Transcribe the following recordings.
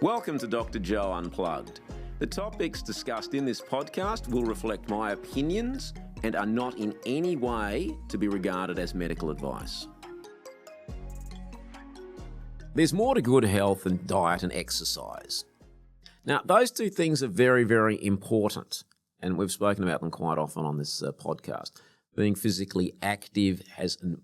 Welcome to Dr Joe Unplugged. The topics discussed in this podcast will reflect my opinions and are not in any way to be regarded as medical advice. There's more to good health than diet and exercise. Now, those two things are very, very important, and we've spoken about them quite often on this podcast. Being physically active has a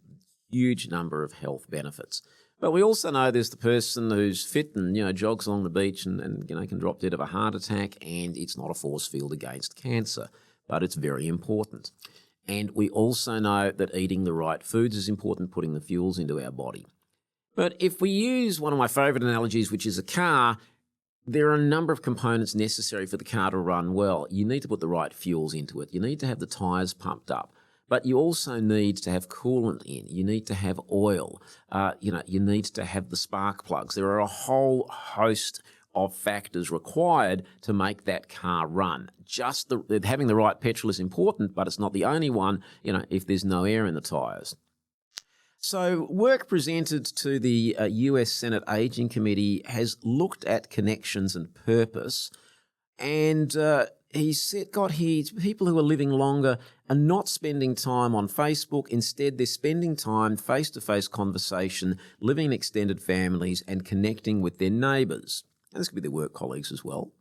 huge number of health benefits. But we also know there's the person who's fit and, jogs along the beach and can drop dead of a heart attack, and it's not a force field against cancer, but it's very important. And we also know that eating the right foods is important, putting the fuels into our body. But if we use one of my favourite analogies, which is a car, there are a number of components necessary for the car to run well. You need to put the right fuels into it. You need to have the tyres pumped up. But you also need to have coolant in. You need to have oil. You need to have the spark plugs. There are a whole host of factors required to make that car run. Just having the right petrol is important, but it's not the only one, if there's no air in the tyres. So work presented to the US Senate Aging Committee has looked at connections and purpose, and he said, people who are living longer are not spending time on Facebook. Instead, they're spending time face-to-face conversation, living in extended families and connecting with their neighbours. And this could be their work colleagues as well.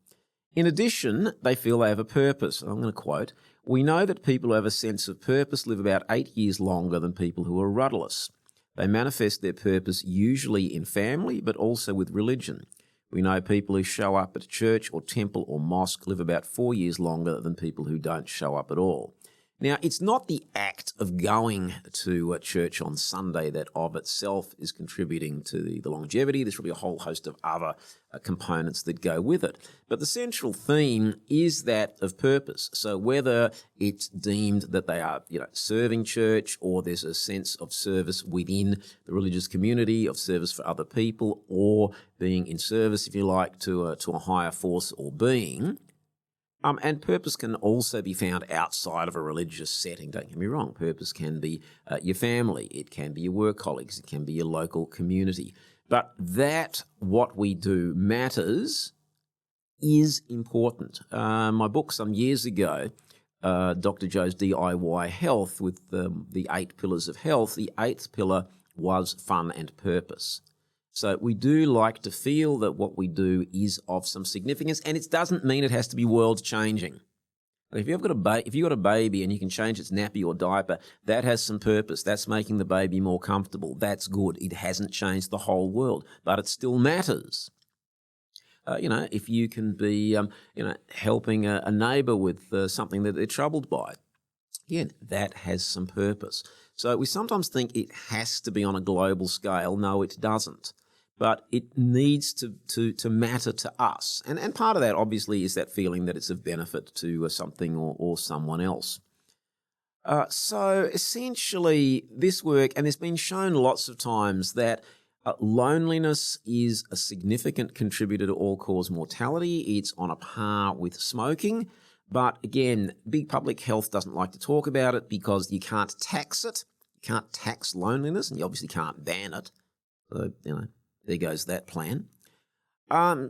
In addition, they feel they have a purpose. I'm going to quote, "We know that people who have a sense of purpose live about 8 years longer than people who are rudderless. They manifest their purpose usually in family, but also with religion. We know people who show up at church or temple or mosque live about 4 years longer than people who don't show up at all." Now, it's not the act of going to church on Sunday that of itself is contributing to the longevity. There's probably a whole host of other components that go with it. But the central theme is that of purpose. So whether it's deemed that they are, serving church, or there's a sense of service within the religious community, of service for other people, or being in service, if you like, to a higher force or being. And purpose can also be found outside of a religious setting. Don't get me wrong. Purpose can be your family. It can be your work colleagues. It can be your local community. But that what we do matters is important. My book some years ago, Dr Joe's DIY Health, with the 8 pillars of health, the 8th pillar was fun and purpose. So we do like to feel that what we do is of some significance, and it doesn't mean it has to be world-changing. If you've got a baby and you can change its nappy or diaper, that has some purpose. That's making the baby more comfortable. That's good. It hasn't changed the whole world, but it still matters. If you can be, helping a neighbour with something that they're troubled by, again, that has some purpose. So we sometimes think it has to be on a global scale. No, it doesn't. But it needs to matter to us. And part of that, obviously, is that feeling that it's of benefit to something or someone else. So essentially, this work, and it's been shown lots of times that loneliness is a significant contributor to all-cause mortality. It's on a par with smoking. But again, big public health doesn't like to talk about it because you can't tax it. You can't tax loneliness, and you obviously can't ban it. So, there goes that plan.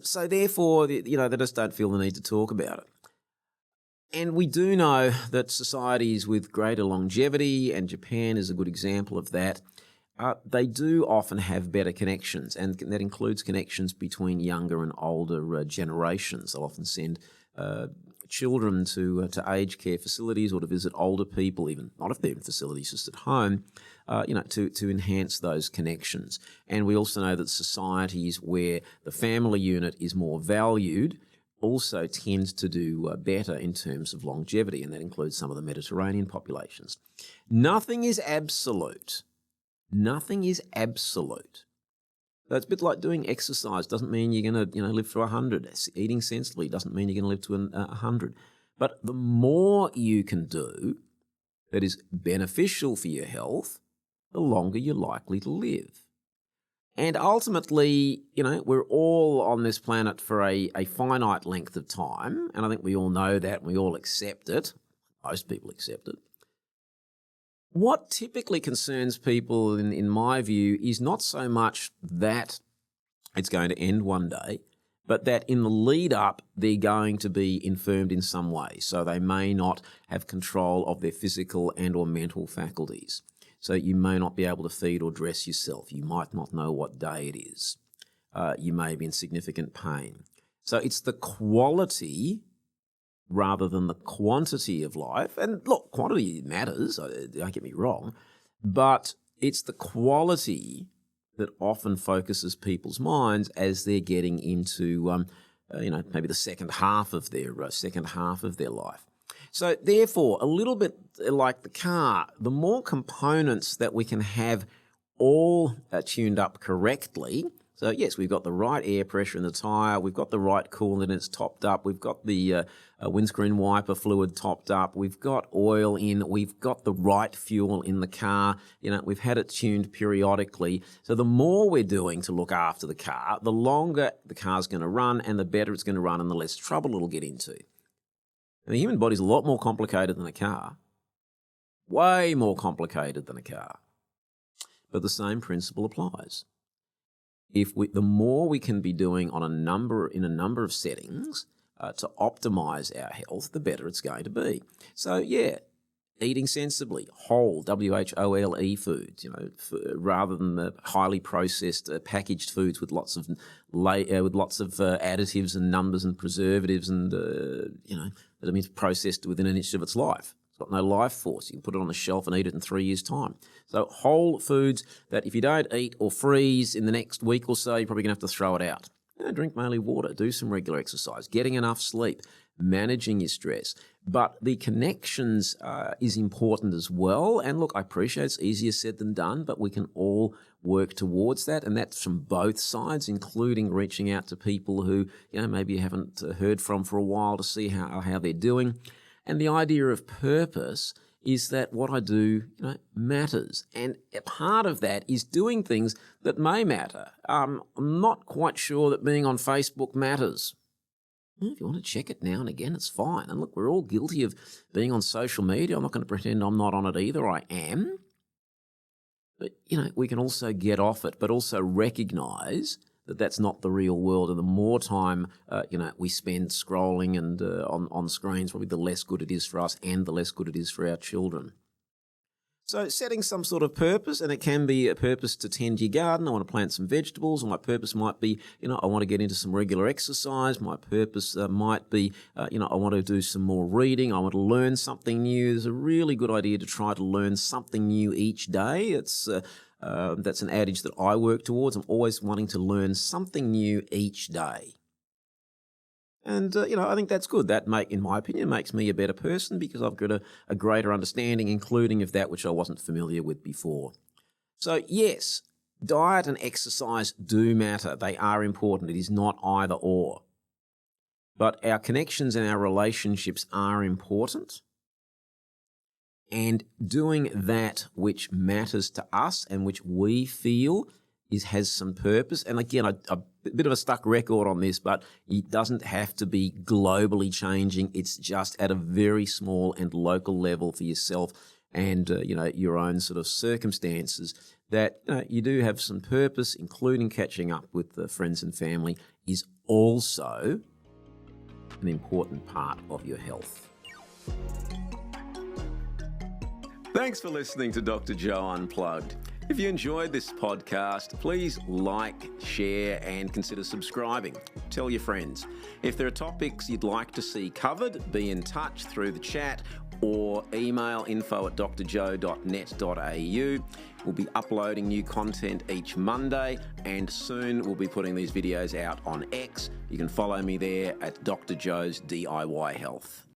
So therefore, they just don't feel the need to talk about it. And we do know that societies with greater longevity, and Japan is a good example of that, they do often have better connections, and that includes connections between younger and older generations. They'll often send children to aged care facilities or to visit older people, even not if they're in facilities, just at home, to enhance those connections. And we also know that societies where the family unit is more valued also tend to do better in terms of longevity, and that includes some of the Mediterranean populations. Nothing is absolute. Nothing is absolute. It's a bit like doing exercise. Doesn't mean you're going to live to 100. Eating sensibly doesn't mean you're going to live to 100. But the more you can do that is beneficial for your health, the longer you're likely to live. And ultimately, we're all on this planet for a finite length of time, and I think we all know that, and we all accept it. Most people accept it. What typically concerns people, in my view, is not so much that it's going to end one day, but that in the lead up, they're going to be infirmed in some way. So they may not have control of their physical and or mental faculties. So you may not be able to feed or dress yourself. You might not know what day it is. You may be in significant pain. So it's the quality rather than the quantity of life. And look, quantity matters, don't get me wrong, but it's the quality that often focuses people's minds as they're getting into, maybe the second half of their life. So therefore, a little bit like the car, the more components that we can have all tuned up correctly. So yes, we've got the right air pressure in the tyre, we've got the right coolant, it's topped up, we've got the windscreen wiper fluid topped up, we've got oil in, we've got the right fuel in the car, we've had it tuned periodically. So the more we're doing to look after the car, the longer the car's going to run and the better it's going to run and the less trouble it'll get into. And the human body's a lot more complicated than a car, way more complicated than a car. But the same principle applies. The more we can be doing in a number of settings to optimize our health, the better it's going to be. So yeah, eating sensibly, whole, WHOLE foods, rather than the highly processed packaged foods with lots of additives and numbers and preservatives and that it means processed within an inch of its life. It's got no life force. You can put it on the shelf and eat it in 3 years' time. So whole foods that if you don't eat or freeze in the next week or so, you're probably going to have to throw it out. Drink mainly water, do some regular exercise, getting enough sleep, managing your stress. But the connections is important as well. And look, I appreciate it's easier said than done, but we can all work towards that. And that's from both sides, including reaching out to people who, maybe you haven't heard from for a while to see how they're doing. And the idea of purpose is that what I do, matters. And a part of that is doing things that may matter. I'm not quite sure that being on Facebook matters. If you want to check it now and again, it's fine. And look, we're all guilty of being on social media. I'm not going to pretend I'm not on it either. I am. But, we can also get off it, but also recognise that that's not the real world. And the more time, we spend scrolling and on screens, probably the less good it is for us and the less good it is for our children. So setting some sort of purpose, and it can be a purpose to tend your garden. I want to plant some vegetables. Or my purpose might be, I want to get into some regular exercise. My purpose might be, I want to do some more reading. I want to learn something new. It's a really good idea to try to learn something new each day. That's an adage that I work towards. I'm always wanting to learn something new each day. And, I think that's good. That, in my opinion, makes me a better person because I've got a greater understanding, including of that which I wasn't familiar with before. So, yes, diet and exercise do matter. They are important. It is not either or. But our connections and our relationships are important. And doing that which matters to us and which we feel has some purpose. And again, a bit of a stuck record on this, but it doesn't have to be globally changing. It's just at a very small and local level for yourself and, your own sort of circumstances that, you do have some purpose, including catching up with friends and family is also an important part of your health. Thanks for listening to Dr. Joe Unplugged. If you enjoyed this podcast, please like, share, and consider subscribing. Tell your friends. If there are topics you'd like to see covered, be in touch through the chat or email info@drjoe.net.au. We'll be uploading new content each Monday, and soon we'll be putting these videos out on X. You can follow me there at Dr. Joe's DIY Health.